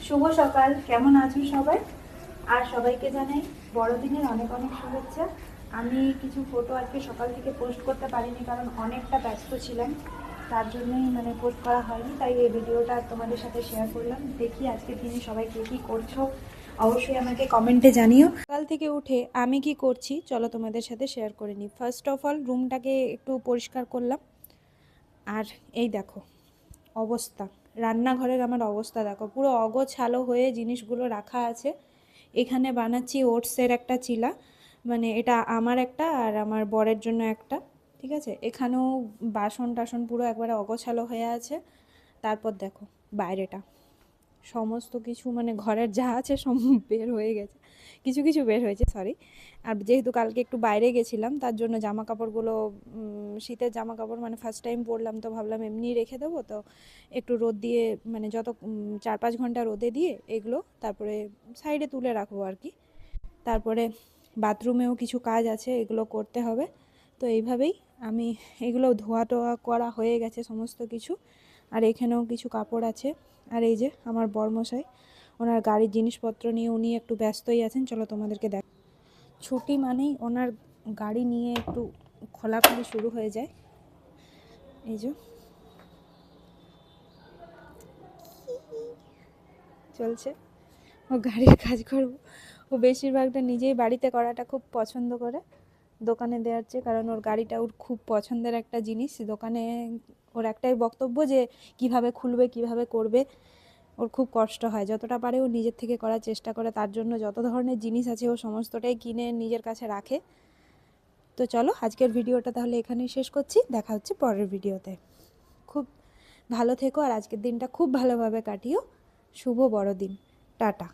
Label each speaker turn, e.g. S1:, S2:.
S1: শুভ সকাল, কেমন আছো সবাই? আর সবাইকে জানাই বড়দিনের অনেক অনেক শুভেচ্ছা। আমি কিছু ফটো আজকে সকাল থেকে পোস্ট করতে পারিনি, কারণ অনেকটা ব্যস্ত ছিলাম, তার জন্যই পোস্ট করা হয়নি। তাই এই ভিডিওটা তোমাদের সাথে শেয়ার করলাম। দেখি আজকের দিনে সবাই কে কী করছো, অবশ্যই আমাকে কমেন্টে জানিও। সকাল থেকে উঠে আমি কি করছি চলো তোমাদের সাথে শেয়ার করে নিই। ফার্স্ট অফ অল রুমটাকে একটু পরিষ্কার করলাম। আর এই দেখো অবস্থা, রান্নাঘরের আমার অবস্থা দেখো, পুরো অগোছালো হয়ে জিনিসগুলো রাখা আছে। এখানে বানাচ্ছি ওটসের একটা চিলা, এটা আমার একটা আর আমার বরের জন্য একটা, ঠিক আছে। এখানেও বাসন টাসন পুরো একবারে অগোছালো হয়ে আছে। তারপর দেখো বাইরেটা সমস্ত কিছু, ঘরের যা আছে সব বের হয়ে গেছে, কিছু কিছু বের হয়েছে, সরি। আর যেহেতু কালকে একটু বাইরে গেছিলাম, তার জন্য জামা কাপড়গুলো শীতের জামা কাপড় ফার্স্ট টাইম পরলাম, তো ভাবলাম এমনি রেখে দেবো। তো একটু রোদ দিয়ে যত 4-5 ঘন্টা রোদে দিয়ে এগুলো তারপরে সাইডে তুলে রাখবো আর কি। তারপরে বাথরুমেও কিছু কাজ আছে, এগুলো করতে হবে। তো এইভাবেই আমি এগুলো ধোয়া টোয়া করা হয়ে গেছে সমস্ত কিছু। আর এখানেও কিছু কাপড় আছে। আর এই যে আমার বরমশাই, ওনার গাড়ির জিনিসপত্র নিয়ে উনি একটু ব্যস্তই আছেন। চলো তোমাদেরকে দেখ, ছুটি মানেই ওনার গাড়ি নিয়ে একটু খোলাখুলি শুরু হয়ে যায়। এই যে চলছে, ও গাড়ির কাজ করব। ও বেশিরভাগটা নিজেই বাড়িতে করাটা খুব পছন্দ করে দোকানে দেওয়ার চেয়ে, কারণ ওর গাড়িটা ওর খুব পছন্দের একটা জিনিস। দোকানে ওর একটাই বক্তব্য যে কিভাবে খুলবে, কিভাবে করবে, ওর খুব কষ্ট হয়। যতটা পারে ও নিজের থেকে করার চেষ্টা করে, তার জন্য যত ধরনের জিনিস আছে ও সমস্তটাই কিনে নিজের কাছে রাখে। তো চলো আজকের ভিডিওটা তাহলে এখানেই শেষ করছি, দেখা হচ্ছে পরের ভিডিওতে। খুব ভালো থেকো আর আজকের দিনটা খুব ভালোভাবে কাটিও। শুভ বড়দিন, টাটা।